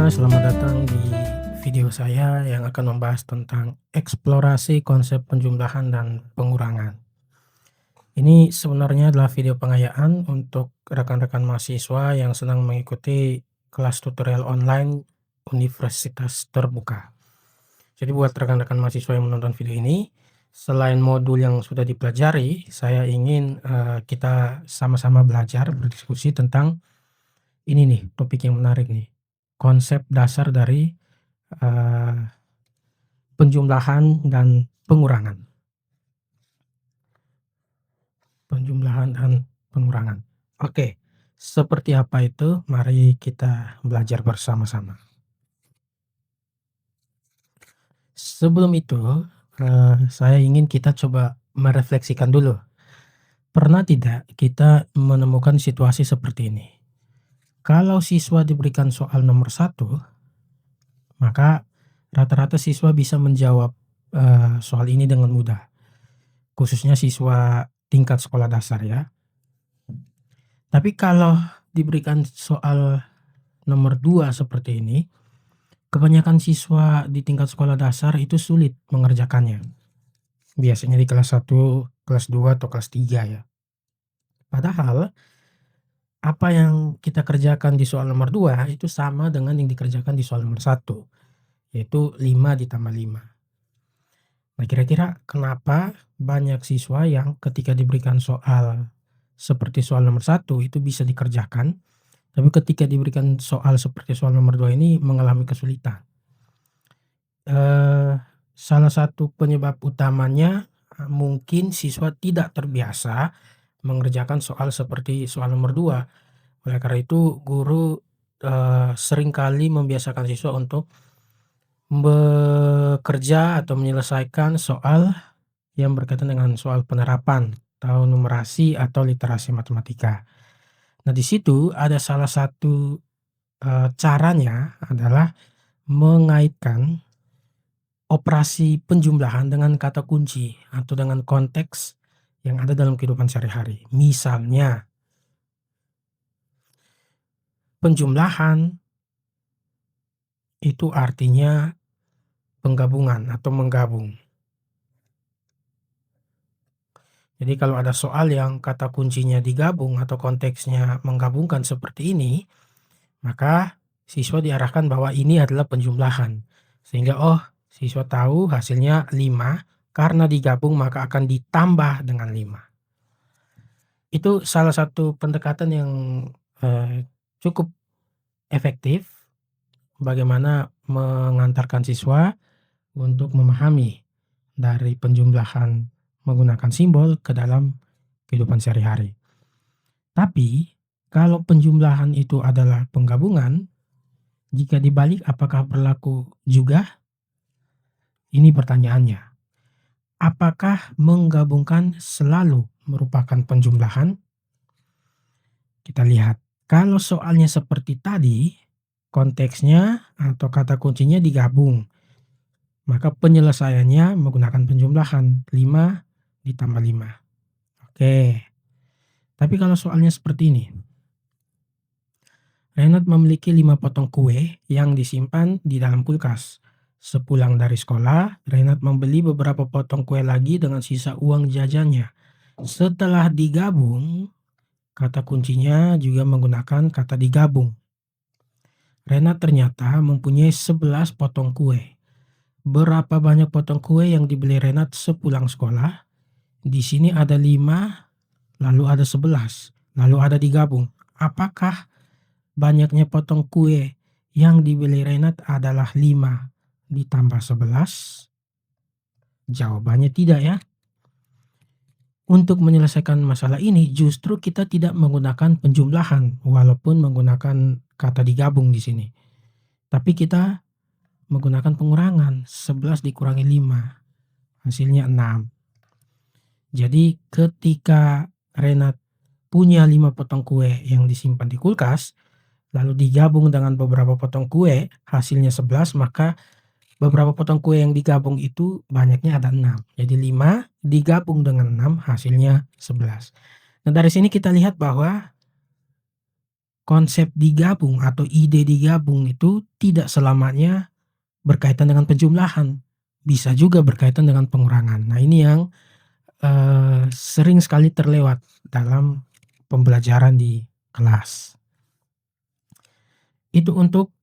selamat datang di video saya yang akan membahas tentang eksplorasi konsep penjumlahan dan pengurangan. Ini sebenarnya adalah video pengayaan untuk rekan-rekan mahasiswa yang sedang mengikuti kelas tutorial online Universitas Terbuka. Jadi buat rekan-rekan mahasiswa yang menonton video ini, selain modul yang sudah dipelajari, saya ingin kita sama-sama belajar berdiskusi tentang ini nih, topik yang menarik nih, konsep dasar dari penjumlahan dan pengurangan. Penjumlahan dan pengurangan. Oke, seperti apa itu? Mari kita belajar bersama-sama. Sebelum itu, saya ingin kita coba merefleksikan dulu. Pernah tidak kita menemukan situasi seperti ini? Kalau siswa diberikan soal nomor satu, maka rata-rata siswa bisa menjawab, soal ini dengan mudah, khususnya siswa tingkat sekolah dasar ya. Tapi kalau diberikan soal nomor 2 seperti ini, kebanyakan siswa di tingkat sekolah dasar itu sulit mengerjakannya. Biasanya di kelas 1, kelas 2, atau kelas 3 ya. Padahal apa yang kita kerjakan di soal nomor 2 itu sama dengan yang dikerjakan di soal nomor 1, yaitu 5 ditambah 5. Nah, kira-kira kenapa banyak siswa yang ketika diberikan soal seperti soal nomor 1 itu bisa dikerjakan, tapi ketika diberikan soal seperti soal nomor 2 ini mengalami kesulitan? Salah satu penyebab utamanya, mungkin siswa tidak terbiasa mengerjakan soal seperti soal nomor 2. Oleh karena itu guru, seringkali membiasakan siswa untuk bekerja atau menyelesaikan soal yang berkaitan dengan soal penerapan atau numerasi atau literasi matematika. Nah, di situ ada salah satu, caranya adalah mengaitkan operasi penjumlahan dengan kata kunci atau dengan konteks yang ada dalam kehidupan sehari-hari. Misalnya, penjumlahan itu artinya penggabungan atau menggabung. Jadi kalau ada soal yang kata kuncinya digabung atau konteksnya menggabungkan seperti ini, maka siswa diarahkan bahwa ini adalah penjumlahan. Sehingga, oh, siswa tahu hasilnya 5 karena digabung maka akan ditambah dengan 5. Itu salah satu pendekatan yang, cukup efektif bagaimana mengantarkan siswa untuk memahami dari penjumlahan menggunakan simbol ke dalam kehidupan sehari-hari. Tapi kalau penjumlahan itu adalah penggabungan, jika dibalik apakah berlaku juga? Ini pertanyaannya. Apakah menggabungkan selalu merupakan penjumlahan? Kita lihat. Kalau soalnya seperti tadi, konteksnya atau kata kuncinya digabung, maka penyelesaiannya menggunakan penjumlahan 5 ditambah 5. Oke. Tapi kalau soalnya seperti ini, Renat memiliki 5 potong kue yang disimpan di dalam kulkas. Sepulang dari sekolah, Renat membeli beberapa potong kue lagi dengan sisa uang jajannya. Setelah digabung, kata kuncinya juga menggunakan kata digabung. Renat ternyata mempunyai 11 potong kue. Berapa banyak potong kue yang dibeli Renat sepulang sekolah? Di sini ada 5, lalu ada 11, lalu ada digabung. Apakah banyaknya potong kue yang dibeli Renat adalah 5 ditambah 11? Jawabannya tidak ya. Untuk menyelesaikan masalah ini justru kita tidak menggunakan penjumlahan walaupun menggunakan kata digabung di sini. Tapi kita menggunakan pengurangan, 11 dikurangi 5, hasilnya 6. Jadi ketika Renat punya 5 potong kue yang disimpan di kulkas, lalu digabung dengan beberapa potong kue, hasilnya 11, maka beberapa potong kue yang digabung itu banyaknya ada 6. Jadi 5 digabung dengan 6 hasilnya 11. Nah, dari sini kita lihat bahwa Konsep digabung atau ide digabung itu tidak selamanya berkaitan dengan penjumlahan, bisa juga berkaitan dengan pengurangan. Nah ini yang, sering sekali terlewat dalam pembelajaran di kelas. Itu untuk,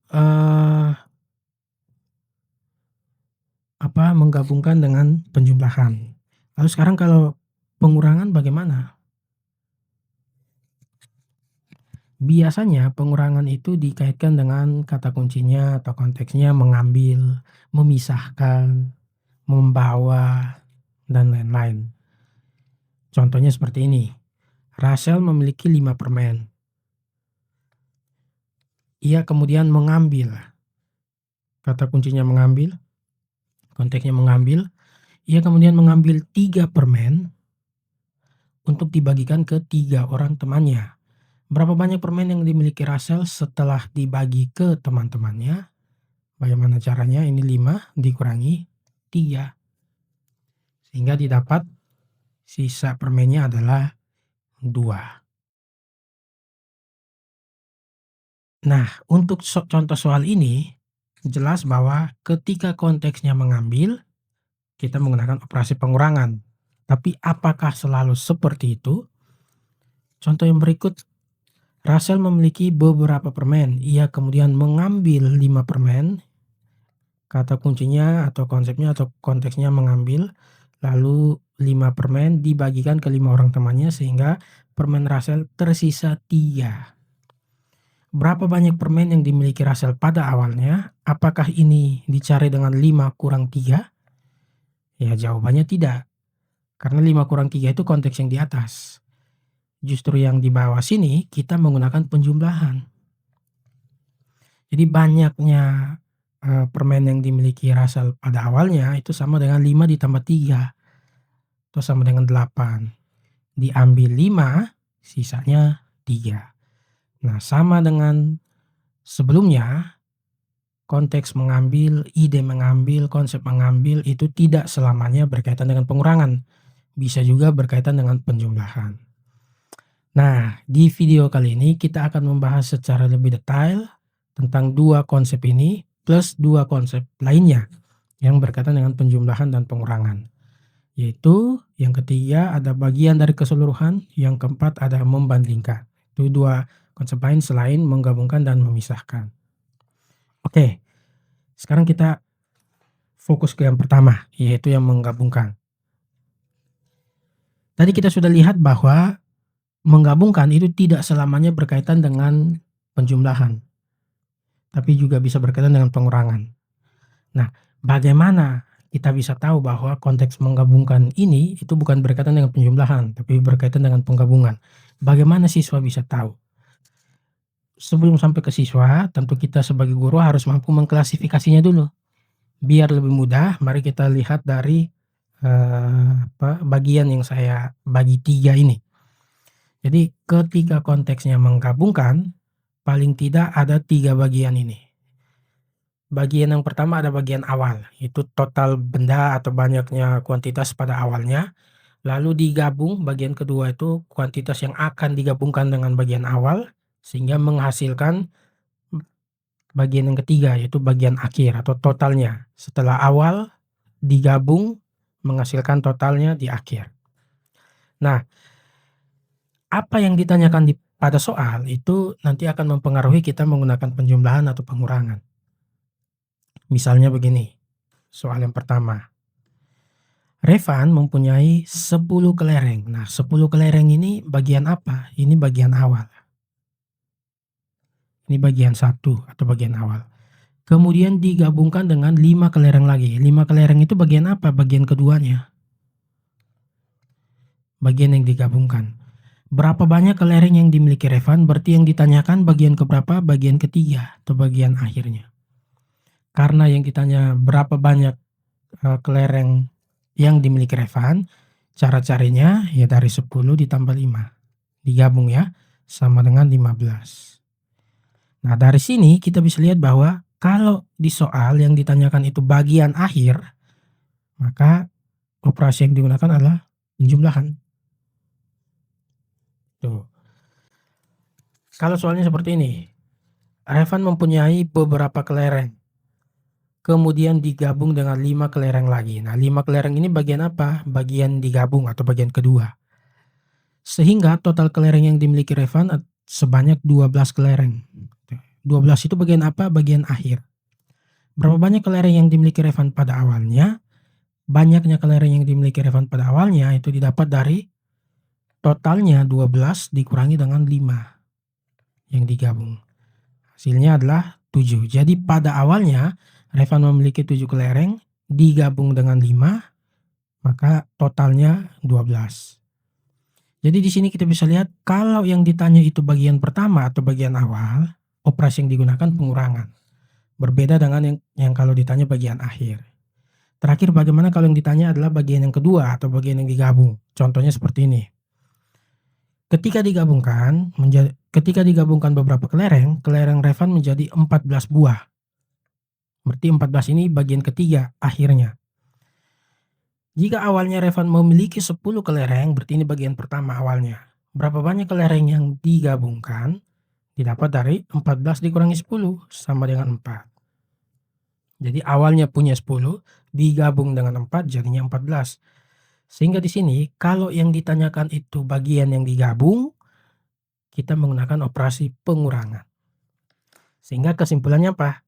menggabungkan dengan penjumlahan. Lalu sekarang kalau pengurangan bagaimana? Biasanya pengurangan itu dikaitkan dengan kata kuncinya atau konteksnya mengambil, memisahkan, membawa, dan lain-lain. Contohnya seperti ini, Rachel memiliki 5 permen. Ia kemudian mengambil, kata kuncinya mengambil, konteksnya mengambil, ia kemudian mengambil 3 permen untuk dibagikan ke 3 orang temannya. Berapa banyak permen yang dimiliki Rachel setelah dibagi ke teman-temannya? Bagaimana caranya? Ini 5 dikurangi 3 sehingga didapat sisa permennya adalah 2. Nah, untuk contoh soal ini jelas bahwa ketika konteksnya mengambil, kita menggunakan operasi pengurangan. Tapi apakah selalu seperti itu? Contoh yang berikut, Rachel memiliki beberapa permen. Ia kemudian mengambil 5 permen. Kata kuncinya atau konsepnya atau konteksnya mengambil, lalu 5 permen dibagikan ke 5 orang temannya sehingga permen Rachel tersisa 3. Berapa banyak permen yang dimiliki Rachel pada awalnya? Apakah ini dicari dengan 5 kurang 3? Ya jawabannya tidak, karena 5 kurang 3 itu konteks yang di atas. Justru yang di bawah sini kita menggunakan penjumlahan. Jadi banyaknya, permen yang dimiliki Rachel pada awalnya itu sama dengan 5 ditambah 3 itu sama dengan 8. Diambil 5, sisanya 3. Nah, sama dengan sebelumnya, konteks mengambil, ide mengambil, konsep mengambil itu tidak selamanya berkaitan dengan pengurangan, bisa juga berkaitan dengan penjumlahan. Nah, di video kali ini kita akan membahas secara lebih detail tentang 2 konsep ini plus 2 konsep lainnya yang berkaitan dengan penjumlahan dan pengurangan. Yaitu yang ketiga ada bagian dari keseluruhan, yang keempat ada membandingkan. Itu 2 konsep lain selain menggabungkan dan memisahkan. Oke, sekarang kita fokus ke yang pertama, yaitu yang menggabungkan. Tadi kita sudah lihat bahwa menggabungkan itu tidak selamanya berkaitan dengan penjumlahan, tapi juga bisa berkaitan dengan pengurangan. Nah, bagaimana kita bisa tahu bahwa konteks menggabungkan ini itu bukan berkaitan dengan penjumlahan, tapi berkaitan dengan penggabungan? Bagaimana siswa bisa tahu? Sebelum sampai ke siswa, tentu kita sebagai guru harus mampu mengklasifikasinya dulu. Biar lebih mudah, mari kita lihat dari, bagian yang saya bagi 3 ini. Jadi ketika konteksnya menggabungkan, paling tidak ada 3 bagian ini. Bagian yang pertama ada bagian awal, itu total benda atau banyaknya kuantitas pada awalnya, lalu digabung bagian kedua itu kuantitas yang akan digabungkan dengan bagian awal, sehingga menghasilkan bagian yang ketiga yaitu bagian akhir atau totalnya. Setelah awal digabung menghasilkan totalnya di akhir. Nah, apa yang ditanyakan pada soal itu nanti akan mempengaruhi kita menggunakan penjumlahan atau pengurangan. Misalnya begini, soal yang pertama. Revan mempunyai 10 kelereng. Nah, 10 kelereng ini bagian apa? Ini bagian awal. Ini bagian 1 atau bagian awal. Kemudian digabungkan dengan 5 kelereng lagi. 5 kelereng itu bagian apa? Bagian keduanya. Bagian yang digabungkan. Berapa banyak kelereng yang dimiliki Revan? Berarti yang ditanyakan bagian keberapa? Bagian ketiga atau bagian akhirnya. Karena yang ditanya berapa banyak kelereng yang dimiliki Revan, cara carinya ya dari 10 ditambah 5. Digabung ya, sama dengan 15. Nah, dari sini kita bisa lihat bahwa kalau di soal yang ditanyakan itu bagian akhir, maka operasi yang digunakan adalah penjumlahan. Tuh. Kalau soalnya seperti ini, Revan mempunyai beberapa kelereng, kemudian digabung dengan 5 kelereng lagi. Nah, 5 kelereng ini bagian apa? Bagian digabung atau bagian kedua. Sehingga total kelereng yang dimiliki Revan sebanyak 12 kelereng. 12 itu bagian apa? Bagian akhir. Berapa banyak kelereng yang dimiliki Revan pada awalnya? Banyaknya kelereng yang dimiliki Revan pada awalnya itu didapat dari totalnya 12 dikurangi dengan 5 yang digabung. Hasilnya adalah 7. Jadi pada awalnya Revan memiliki 7 kelereng digabung dengan 5, maka totalnya 12. Jadi di sini kita bisa lihat kalau yang ditanya itu bagian pertama atau bagian awal, operasi yang digunakan pengurangan. Berbeda dengan yang kalau ditanya bagian akhir. Terakhir, bagaimana kalau yang ditanya adalah bagian yang kedua atau bagian yang digabung? Contohnya seperti ini. Ketika digabungkan beberapa kelereng, kelereng Revan menjadi 14 buah. Berarti 14 ini bagian ketiga akhirnya. Jika awalnya Revan memiliki 10 kelereng, berarti ini bagian pertama awalnya. Berapa banyak kelereng yang digabungkan? Didapat dari 14 dikurangi 10 sama dengan 4. Jadi awalnya punya 10 digabung dengan 4 jadinya 14. Sehingga di sini kalau yang ditanyakan itu bagian yang digabung, kita menggunakan operasi pengurangan. Sehingga kesimpulannya apa?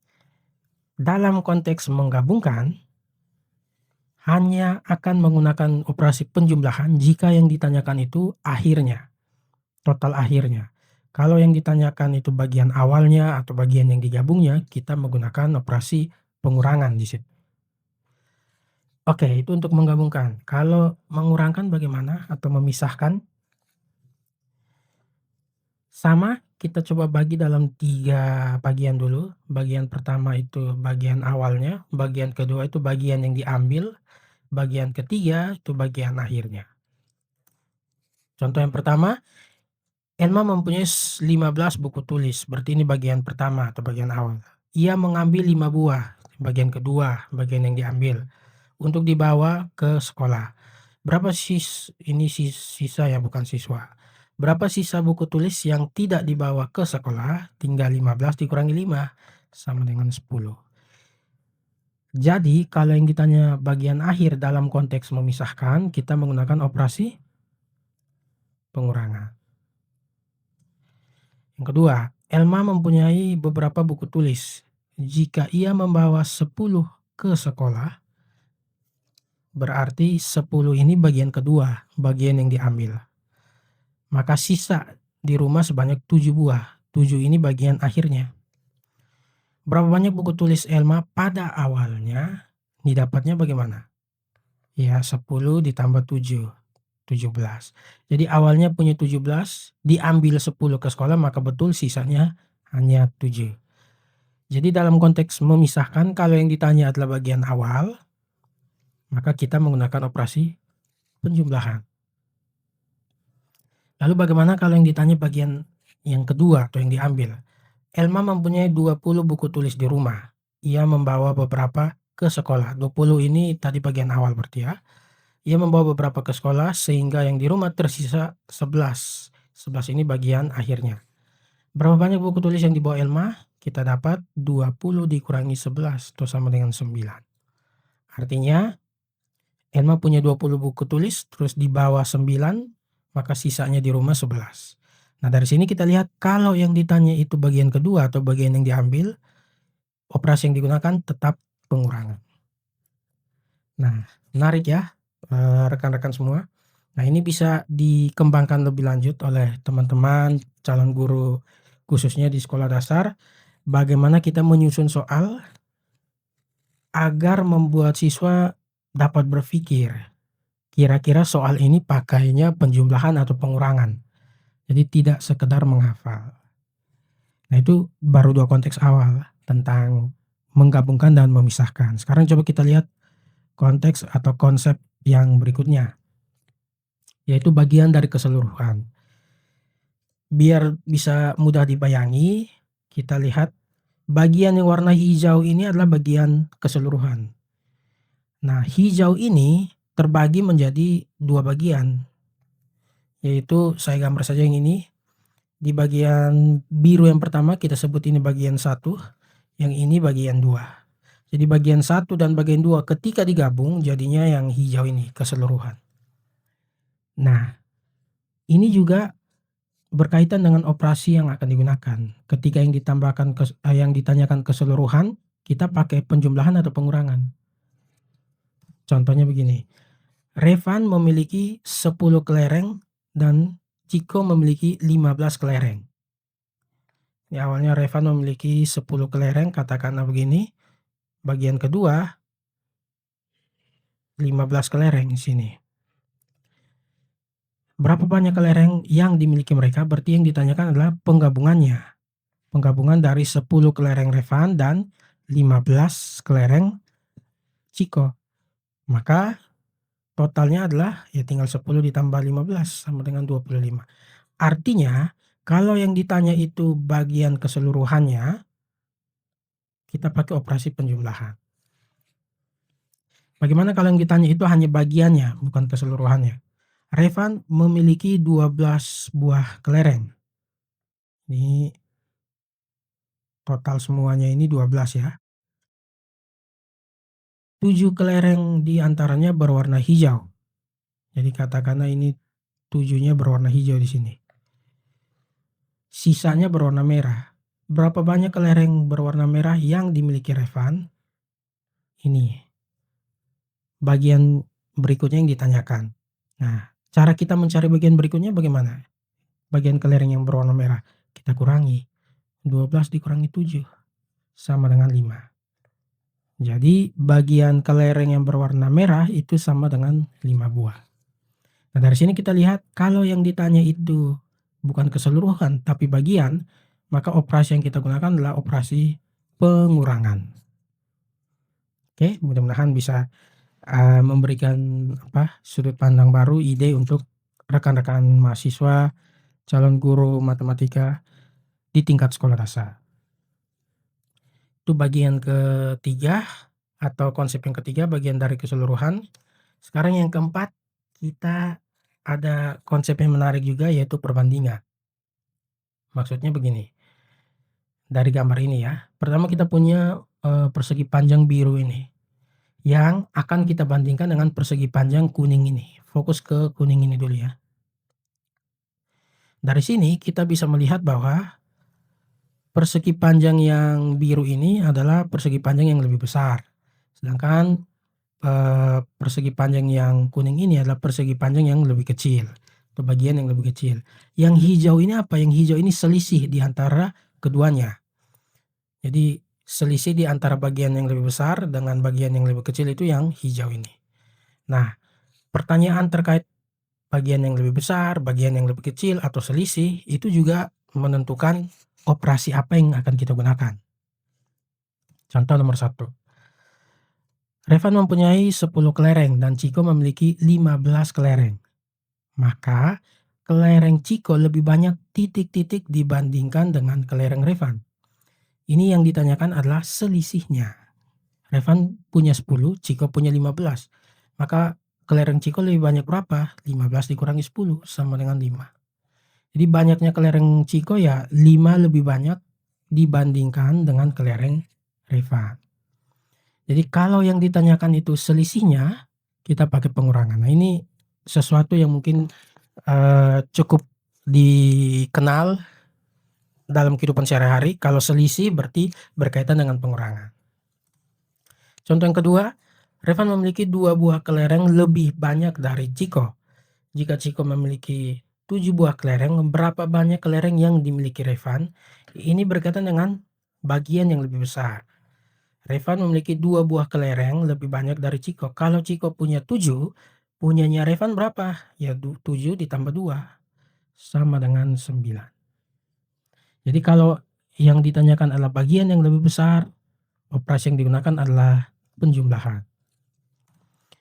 Dalam konteks menggabungkan, hanya akan menggunakan operasi penjumlahan jika yang ditanyakan itu akhirnya, total akhirnya. Kalau yang ditanyakan itu bagian awalnya atau bagian yang digabungnya, kita menggunakan operasi pengurangan di situ. Oke, itu untuk menggabungkan. Kalau mengurangkan bagaimana atau memisahkan? Sama, kita coba bagi dalam 3 bagian dulu. Bagian pertama itu bagian awalnya, bagian kedua itu bagian yang diambil, bagian ketiga itu bagian akhirnya. Contoh yang pertama, Elma mempunyai 15 buku tulis, berarti ini bagian pertama atau bagian awal. Ia mengambil 5 buah, bagian kedua, bagian yang diambil, untuk dibawa ke sekolah. Berapa sisa ya, bukan siswa. Berapa sisa buku tulis yang tidak dibawa ke sekolah? Tinggal 15 dikurangi 5 sama dengan 10. Jadi kalau yang ditanya bagian akhir dalam konteks memisahkan, kita menggunakan operasi pengurangan. Yang kedua, Elma mempunyai beberapa buku tulis. Jika ia membawa 10 ke sekolah, berarti 10 ini bagian kedua, bagian yang diambil. Maka sisa di rumah sebanyak 7 buah. 7 ini bagian akhirnya. Berapa banyak buku tulis Elma pada awalnya? Didapatnya bagaimana? Ya, 10 ditambah 7, 17. Jadi awalnya punya 17, diambil 10 ke sekolah, maka betul sisanya hanya 7. Jadi dalam konteks memisahkan, kalau yang ditanya adalah bagian awal, maka kita menggunakan operasi penjumlahan. Lalu bagaimana kalau yang ditanya bagian yang kedua atau yang diambil? Elma mempunyai 20 buku tulis di rumah. Ia membawa beberapa ke sekolah. 20 ini tadi bagian awal berarti ya. Ia membawa beberapa ke sekolah sehingga yang di rumah tersisa 11. 11 ini bagian akhirnya. Berapa banyak buku tulis yang dibawa Elma? Kita dapat 20 dikurangi 11 itu sama dengan 9. Artinya Elma punya 20 buku tulis terus dibawa 9, maka sisanya di rumah 11. Nah, dari sini kita lihat kalau yang ditanya itu bagian kedua atau bagian yang diambil, operasi yang digunakan tetap pengurangan. Nah, menarik ya, rekan-rekan semua. Nah, ini bisa dikembangkan lebih lanjut oleh teman-teman calon guru khususnya di sekolah dasar, bagaimana kita menyusun soal agar membuat siswa dapat berpikir, kira-kira soal ini pakainya penjumlahan atau pengurangan. Jadi tidak sekedar menghafal. Nah, itu baru 2 konteks awal tentang menggabungkan dan memisahkan. Sekarang coba kita lihat konteks atau konsep yang berikutnya, yaitu bagian dari keseluruhan. Biar bisa mudah dibayangi, kita lihat bagian yang warna hijau ini adalah bagian keseluruhan. Nah, hijau ini terbagi menjadi 2 bagian, yaitu saya gambar saja yang ini. Di bagian biru yang pertama kita sebut ini bagian satu, yang ini bagian 2. Jadi bagian satu dan bagian 2 ketika digabung jadinya yang hijau ini keseluruhan. Nah, ini juga berkaitan dengan operasi yang akan digunakan. Ketika yang ditanyakan keseluruhan, kita pakai penjumlahan atau pengurangan. Contohnya begini, Revan memiliki 10 kelereng dan Ciko memiliki 15 kelereng. Ini awalnya Revan memiliki 10 kelereng, katakanlah begini. Bagian kedua 15 kelereng di sini. Berapa banyak kelereng yang dimiliki mereka? Berarti yang ditanyakan adalah penggabungannya. Penggabungan dari 10 kelereng Revan dan 15 kelereng Ciko. Maka totalnya adalah ya tinggal 10 ditambah 15 sama dengan 25. Artinya kalau yang ditanya itu bagian keseluruhannya, kita pakai operasi penjumlahan. Bagaimana kalau yang ditanya itu hanya bagiannya, bukan keseluruhannya? Revan memiliki 12 buah kelereng. Ini total semuanya ini 12 ya. 7 kelereng di antaranya berwarna hijau. Jadi katakanlah ini 7-nya berwarna hijau di sini. Sisanya berwarna merah. Berapa banyak kelereng berwarna merah yang dimiliki Revan? Ini bagian berikutnya yang ditanyakan. Nah, cara kita mencari bagian berikutnya bagaimana? Bagian kelereng yang berwarna merah, kita kurangi. 12 dikurangi 7 sama dengan 5. Jadi bagian kelereng yang berwarna merah itu sama dengan 5 buah. Nah, dari sini kita lihat kalau yang ditanya itu bukan keseluruhan tapi bagian, maka operasi yang kita gunakan adalah operasi pengurangan. Oke, mudah-mudahan bisa memberikan sudut pandang baru, ide untuk rekan-rekan mahasiswa, calon guru matematika di tingkat sekolah dasar. Itu bagian ketiga atau konsep yang ketiga, bagian dari keseluruhan. Sekarang yang keempat, kita ada konsep yang menarik juga yaitu perbandingan. Maksudnya begini, dari gambar ini ya, pertama kita punya persegi panjang biru ini yang akan kita bandingkan dengan persegi panjang kuning ini. Fokus ke kuning ini dulu ya. Dari sini kita bisa melihat bahwa persegi panjang yang biru ini adalah persegi panjang yang lebih besar. Sedangkan persegi panjang yang kuning ini adalah persegi panjang yang lebih kecil, atau bagian yang lebih kecil. Yang hijau ini apa? Yang hijau ini selisih di antara keduanya. Jadi selisih di antara bagian yang lebih besar dengan bagian yang lebih kecil itu yang hijau ini. Nah, pertanyaan terkait bagian yang lebih besar, bagian yang lebih kecil, atau selisih itu juga menentukan operasi apa yang akan kita gunakan. Contoh nomor 1. Revan mempunyai 10 kelereng dan Ciko memiliki 15 kelereng. Maka kelereng Ciko lebih banyak titik-titik dibandingkan dengan kelereng Revan. Ini yang ditanyakan adalah selisihnya. Revan punya 10, Ciko punya 15. Maka kelereng Ciko lebih banyak berapa? 15 dikurangi 10 sama dengan 5. Jadi banyaknya kelereng Ciko ya 5 lebih banyak dibandingkan dengan kelereng Revan. Jadi kalau yang ditanyakan itu selisihnya, kita pakai pengurangan. Nah, ini sesuatu yang mungkin cukup dikenal dalam kehidupan sehari-hari. Kalau selisih berarti berkaitan dengan pengurangan. Contoh yang kedua, Revan memiliki 2 buah kelereng lebih banyak dari Ciko. Jika Ciko memiliki 7 buah kelereng, berapa banyak kelereng yang dimiliki Revan? Ini berkaitan dengan bagian yang lebih besar. Revan memiliki 2 buah kelereng lebih banyak dari Ciko. Kalau Ciko punya 7, punyanya Revan berapa? Ya 7 ditambah 2 sama dengan 9. Jadi kalau yang ditanyakan adalah bagian yang lebih besar, operasi yang digunakan adalah penjumlahan.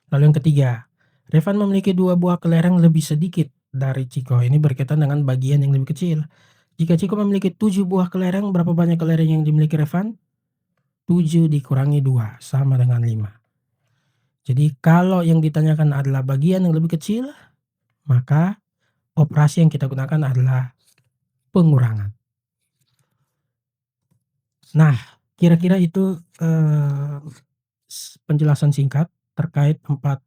Lalu yang ketiga, Revan memiliki 2 buah kelereng lebih sedikit dari Ciko. Ini berkaitan dengan bagian yang lebih kecil. Jika Ciko memiliki 7 buah kelereng, berapa banyak kelereng yang dimiliki Revan? 7 dikurangi 2 sama dengan 5. Jadi kalau yang ditanyakan adalah bagian yang lebih kecil, maka operasi yang kita gunakan adalah pengurangan. Nah, kira-kira itu, penjelasan singkat terkait 4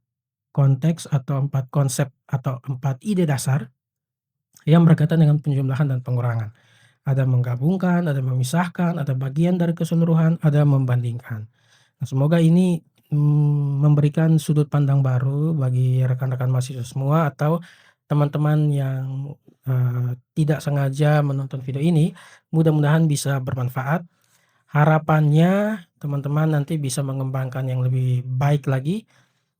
konteks atau 4 konsep atau 4 ide dasar yang berkaitan dengan penjumlahan dan pengurangan. Ada menggabungkan, ada memisahkan, ada bagian dari keseluruhan, ada membandingkan. Nah, semoga ini, memberikan sudut pandang baru bagi rekan-rekan mahasiswa semua atau teman-teman yang, tidak sengaja menonton video ini, mudah-mudahan bisa bermanfaat. Harapannya teman-teman nanti bisa mengembangkan yang lebih baik lagi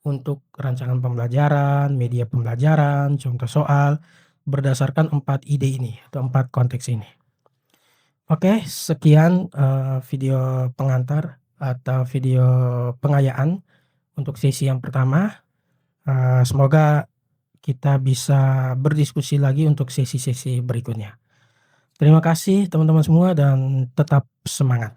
untuk rancangan pembelajaran, media pembelajaran, contoh soal, berdasarkan 4 ide ini atau 4 konteks ini. Oke, sekian, video pengantar atau video pengayaan untuk sesi yang pertama, semoga kita bisa berdiskusi lagi untuk sesi-sesi berikutnya. Terima kasih teman-teman semua dan tetap semangat.